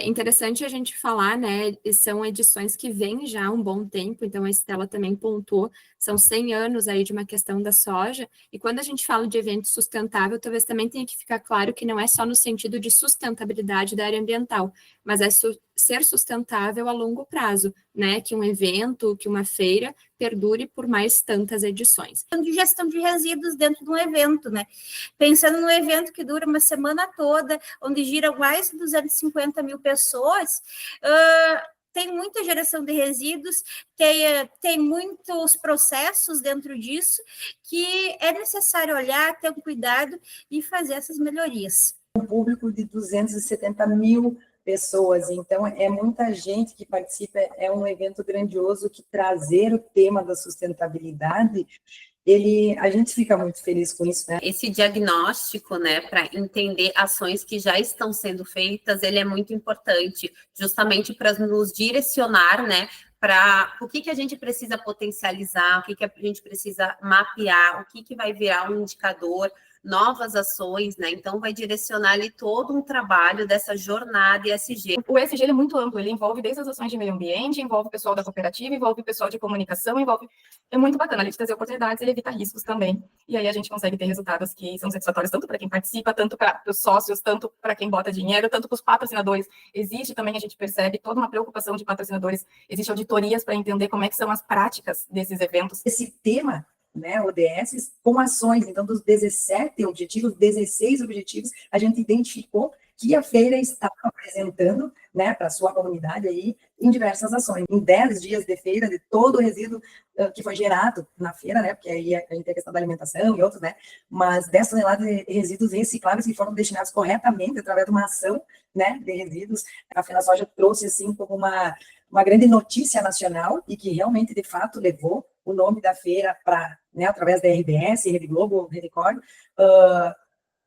É interessante a gente falar, né, são edições que vêm já há um bom tempo, então a Estela também pontuou, são 100 anos aí de uma questão da soja, e quando a gente fala de evento sustentável, talvez também tenha que ficar claro que não é só no sentido de sustentabilidade da área ambiental, mas é ser sustentável a longo prazo, né, que um evento, que uma feira perdure por mais tantas edições. De gestão de resíduos dentro de um evento, né? Pensando num evento que dura uma semana toda, onde gira mais de 250 mil pessoas, tem muita geração de resíduos, tem muitos processos dentro disso, que é necessário olhar, ter um cuidado e fazer essas melhorias. Um público de 270 mil pessoas, então é muita gente que participa, é um evento grandioso que trazer o tema da sustentabilidade, a gente fica muito feliz com isso, né? Esse diagnóstico, né, para entender ações que já estão sendo feitas, ele é muito importante, justamente para nos direcionar, né, para o que a gente precisa potencializar, o que a gente precisa mapear, o que vai virar um indicador, novas ações, né? Então vai direcionar ali todo um trabalho dessa jornada ESG. O ESG ele é muito amplo, ele envolve desde as ações de meio ambiente, envolve o pessoal da cooperativa, envolve o pessoal de comunicação, é muito bacana, a gente trazer oportunidades, ele evita riscos também, e aí a gente consegue ter resultados que são satisfatórios tanto para quem participa, tanto para os sócios, tanto para quem bota dinheiro, tanto para os patrocinadores. Existe também, a gente percebe toda uma preocupação de patrocinadores, existe auditorias para entender como é que são as práticas desses eventos. Esse tema, né, ODS, com ações, então dos 17 objetivos, 16 objetivos, a gente identificou que a feira estava apresentando, né, para a sua comunidade aí, em diversas ações. Em 10 dias de feira, de todo o resíduo que foi gerado na feira, né, porque aí a gente tem a questão da alimentação e outros, né, mas 10 toneladas de resíduos recicláveis que foram destinados corretamente através de uma ação, né, de resíduos. A Feira Soja trouxe, assim, como uma grande notícia nacional e que realmente, de fato, levou o nome da feira para, né, através da RBS, Rede Globo, Rede Record,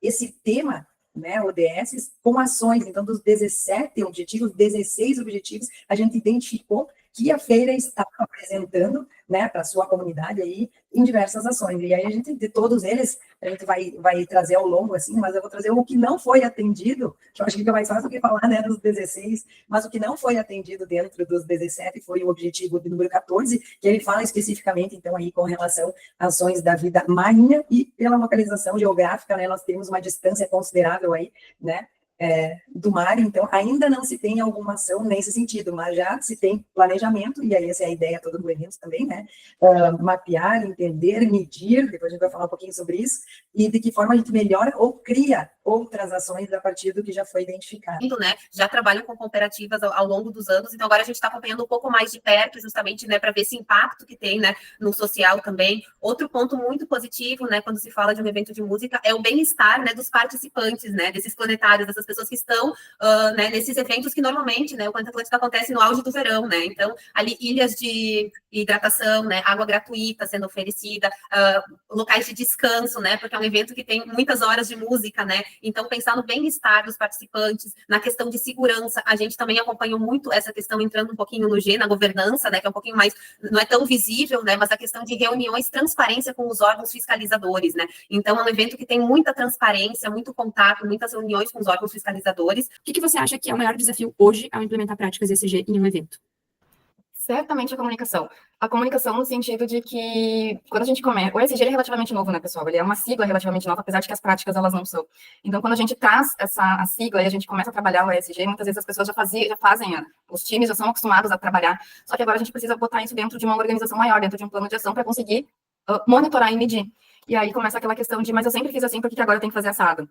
esse tema, né, ODS, com ações, então dos 17 objetivos, 16 objetivos, a gente identificou que a feira estava apresentando, né, para a sua comunidade aí, em diversas ações. E aí a gente, de todos eles, a gente vai trazer ao longo, assim, mas eu vou trazer o que não foi atendido, que eu acho que fica mais fácil do que falar, né, dos 16, mas o que não foi atendido dentro dos 17 foi o objetivo de número 14, que ele fala especificamente, então, aí, com relação a ações da vida marinha e pela localização geográfica, né, nós temos uma distância considerável aí, né, do mar, então ainda não se tem alguma ação nesse sentido, mas já se tem planejamento, e aí essa é a ideia toda do evento também, né, mapear, entender, medir, depois a gente vai falar um pouquinho sobre isso, e de que forma a gente melhora ou cria outras ações a partir do que já foi identificado. Né, já trabalham com cooperativas ao longo dos anos, então agora a gente está acompanhando um pouco mais de perto, justamente, né, para ver esse impacto que tem, né, no social também. Outro ponto muito positivo, né, quando se fala de um evento de música, é o bem-estar, né, dos participantes, né, desses planetários, dessas pessoas que estão, né, nesses eventos que normalmente, né, o Planeta Atlântico acontece no auge do verão, né, então ali ilhas de hidratação, né, água gratuita sendo oferecida, locais de descanso, né, porque é um evento que tem muitas horas de música, né, então pensar no bem-estar dos participantes, na questão de segurança, a gente também acompanhou muito essa questão, entrando um pouquinho no G, na governança, né, que é um pouquinho mais, não é tão visível, né, mas a questão de reuniões, transparência com os órgãos fiscalizadores, né, então é um evento que tem muita transparência, muito contato, muitas reuniões com os órgãos fiscalizadores. O que você acha que é o maior desafio hoje ao implementar práticas ESG em um evento? Certamente a comunicação. A comunicação no sentido de que, quando a gente começa... O ESG é relativamente novo, né, pessoal? Ele é uma sigla relativamente nova, apesar de que as práticas, elas não são. Então, quando a gente traz a sigla e a gente começa a trabalhar o ESG, muitas vezes as pessoas já fazem, os times já são acostumados a trabalhar, só que agora a gente precisa botar isso dentro de uma organização maior, dentro de um plano de ação, para conseguir monitorar e medir. E aí começa aquela questão de, mas eu sempre fiz assim, por que agora eu tenho que fazer assado?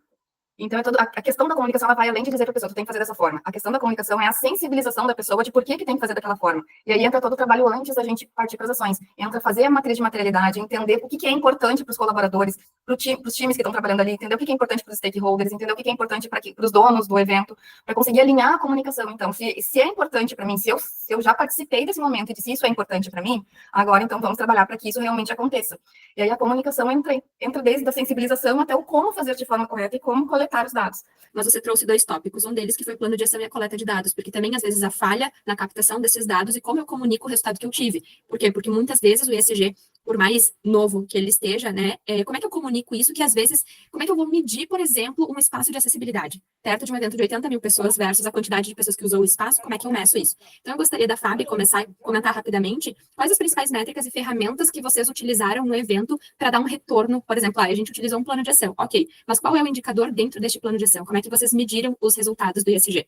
Então, a questão da comunicação, ela vai além de dizer para a pessoa, tu tem que fazer dessa forma. A questão da comunicação é a sensibilização da pessoa de por que tem que fazer daquela forma. E aí entra todo o trabalho antes da gente partir para as ações. Entra fazer a matriz de materialidade, entender o que é importante para os colaboradores, para os times que estão trabalhando ali, entender o que é importante para os stakeholders, entender o que é importante para os donos do evento, para conseguir alinhar a comunicação. Então, se é importante para mim, se eu já participei desse momento e disse isso é importante para mim, agora, então, vamos trabalhar para que isso realmente aconteça. E aí a comunicação entra desde a sensibilização até o como fazer de forma correta e como coletar os dados. Mas você trouxe 2 tópicos, um deles que foi o plano de ação e a coleta de dados, porque também, às vezes, a falha na captação desses dados e como eu comunico o resultado que eu tive. Por quê? Porque muitas vezes o ESG, por mais novo que ele esteja, né, como é que eu comunico isso, que às vezes, como é que eu vou medir, por exemplo, um espaço de acessibilidade, perto de um evento de 80 mil pessoas versus a quantidade de pessoas que usou o espaço, como é que eu meço isso? Então, eu gostaria da Fábio começar a comentar rapidamente quais as principais métricas e ferramentas que vocês utilizaram no evento para dar um retorno, por exemplo, a gente utilizou um plano de ação, ok, mas qual é o indicador dentro deste plano de ação? Como é que vocês mediram os resultados do ESG?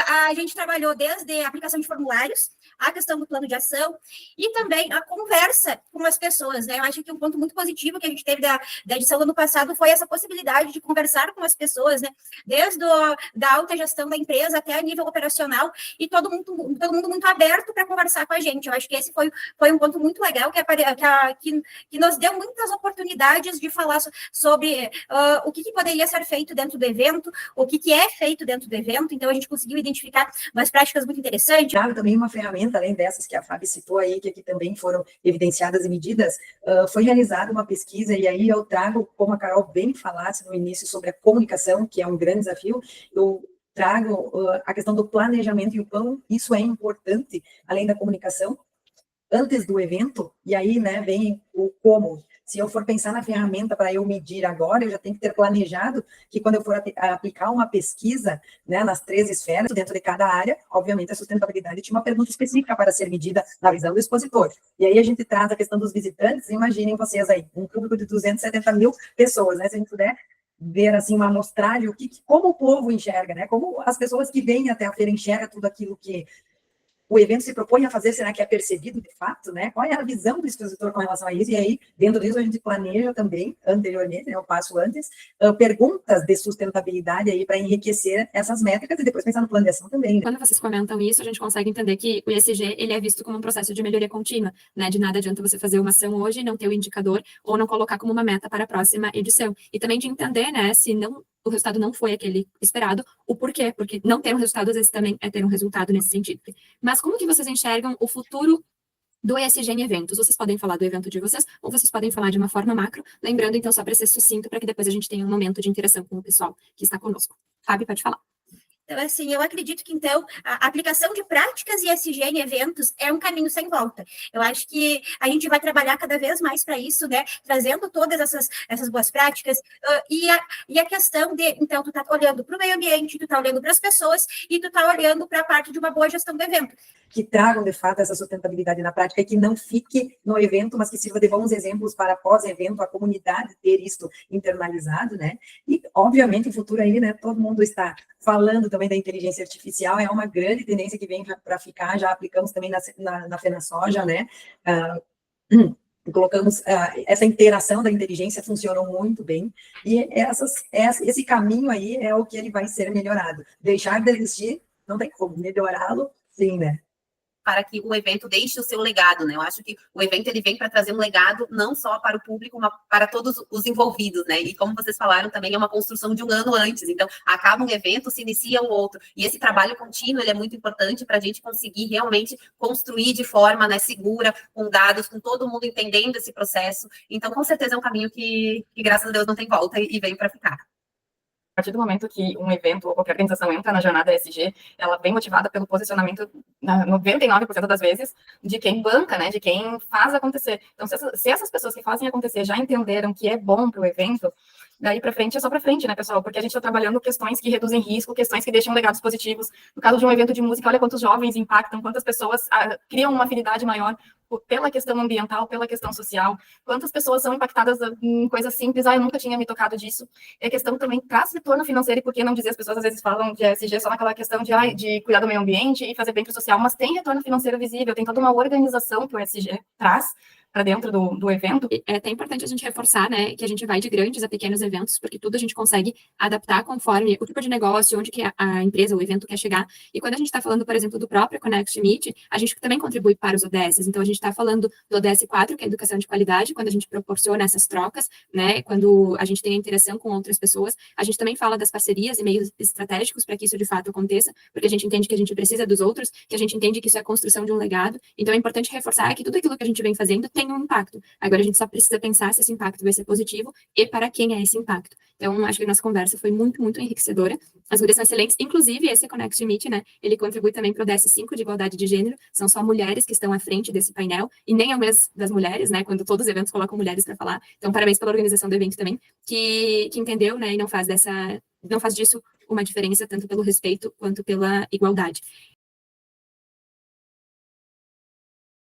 A gente trabalhou desde a aplicação de formulários, a questão do plano de ação e também a conversa com as pessoas, né? Eu acho que um ponto muito positivo que a gente teve da edição do ano passado foi essa possibilidade de conversar com as pessoas, né? Desde da alta gestão da empresa até a nível operacional e todo mundo muito aberto para conversar com a gente. Eu acho que esse foi um ponto muito legal que nos deu muitas oportunidades de falar sobre o que poderia ser feito dentro do evento, o que é feito dentro do evento. Então, a gente conseguiu identificar umas práticas muito interessantes. Trago também uma ferramenta, além dessas que a Fábio citou aí, que aqui também foram evidenciadas e medidas, foi realizada uma pesquisa, e aí eu trago, como a Carol bem falasse no início, sobre a comunicação, que é um grande desafio, eu trago a questão do planejamento e o quão isso é importante, além da comunicação, antes do evento, e aí, né, vem o como. Se eu for pensar na ferramenta para eu medir agora, eu já tenho que ter planejado que quando eu for aplicar uma pesquisa, né, nas 3 esferas, dentro de cada área, obviamente a sustentabilidade tinha uma pergunta específica para ser medida na visão do expositor. E aí a gente traz a questão dos visitantes, imaginem vocês aí, um público de 270 mil pessoas, né, se a gente puder ver assim uma amostragem, como o povo enxerga, né, como as pessoas que vêm até a feira enxergam tudo aquilo que o evento se propõe a fazer, será que é percebido de fato, né? Qual é a visão do expositor com relação a isso? E aí, dentro disso, a gente planeja também, anteriormente, né, o passo antes, perguntas de sustentabilidade aí para enriquecer essas métricas e depois pensar no plano de ação também. Né? Quando vocês comentam isso, a gente consegue entender que o ESG, ele é visto como um processo de melhoria contínua, né? De nada adianta você fazer uma ação hoje e não ter o indicador ou não colocar como uma meta para a próxima edição. E também de entender, né, se o resultado não foi aquele esperado, o porquê, porque não ter um resultado, às vezes, também é ter um resultado nesse sentido. Mas como que vocês enxergam o futuro do ESG em eventos? Vocês podem falar do evento de vocês, ou vocês podem falar de uma forma macro, lembrando, então, só para ser sucinto, para que depois a gente tenha um momento de interação com o pessoal que está conosco. Fábio, pode falar. Então, assim, eu acredito que, então, a aplicação de práticas ESG em eventos é um caminho sem volta. Eu acho que a gente vai trabalhar cada vez mais para isso, né? Trazendo todas essas boas práticas. E a questão de, então, tu tá olhando para o meio ambiente, tu tá olhando para as pessoas e tu tá olhando para a parte de uma boa gestão do evento. Que tragam, de fato, essa sustentabilidade na prática e que não fique no evento, mas que sirva de bons exemplos para pós-evento, a comunidade ter isto internalizado, né? E, obviamente, o futuro aí, né? Todo mundo está falando também da inteligência artificial, é uma grande tendência que vem para ficar, já aplicamos também na FenaSoja, né? Colocamos essa interação da inteligência, funcionou muito bem, e esse caminho aí é o que ele vai ser melhorado. Deixar de existir, não tem como, melhorá-lo, sim, né? Para que o evento deixe o seu legado, né? Eu acho que o evento ele vem para trazer um legado não só para o público, mas para todos os envolvidos, né? E como vocês falaram, também é uma construção de um ano antes. Então, acaba um evento, se inicia um outro. E esse trabalho contínuo, ele é muito importante para a gente conseguir realmente construir de forma, né, segura, com dados, com todo mundo entendendo esse processo. Então, com certeza é um caminho que graças a Deus, não tem volta e vem para ficar. A partir do momento que um evento ou qualquer organização entra na jornada ESG, ela vem motivada pelo posicionamento, 99% das vezes, de quem banca, né, de quem faz acontecer. Então, se essas pessoas que fazem acontecer já entenderam que é bom para o evento, daí para frente é só para frente, né, pessoal? Porque a gente está trabalhando questões que reduzem risco, questões que deixam legados positivos. No caso de um evento de música, olha quantos jovens impactam, quantas pessoas criam uma afinidade maior pela questão ambiental, pela questão social, quantas pessoas são impactadas em coisas simples, eu nunca tinha me tocado disso. E a questão também traz retorno financeiro, e por que não dizer, as pessoas às vezes falam de ESG só naquela questão de cuidar do meio ambiente e fazer bem para o social, mas tem retorno financeiro visível, tem toda uma organização que o ESG traz para dentro do evento. É até importante a gente reforçar, né, que a gente vai de grandes a pequenos eventos, porque tudo a gente consegue adaptar conforme o tipo de negócio, onde que a empresa, o evento quer chegar. E quando a gente está falando, por exemplo, do próprio Connect Meet, a gente também contribui para os ODSs. Então, a gente está falando do ODS 4, que é a educação de qualidade, quando a gente proporciona essas trocas, né, quando a gente tem a interação com outras pessoas. A gente também fala das parcerias e meios estratégicos para que isso de fato aconteça, porque a gente entende que a gente precisa dos outros, que a gente entende que isso é a construção de um legado. Então, é importante reforçar que tudo aquilo que a gente vem fazendo tem tem um impacto. Agora a gente só precisa pensar se esse impacto vai ser positivo e para quem é esse impacto. Então, acho que a nossa conversa foi muito, muito enriquecedora. As gurias são excelentes, inclusive esse Connect Meet, né, ele contribui também para o DS5 de igualdade de gênero, são só mulheres que estão à frente desse painel, e nem é o mês das mulheres, né, quando todos os eventos colocam mulheres para falar. Então, parabéns pela organização do evento também, que entendeu, né, e não faz disso uma diferença, tanto pelo respeito quanto pela igualdade.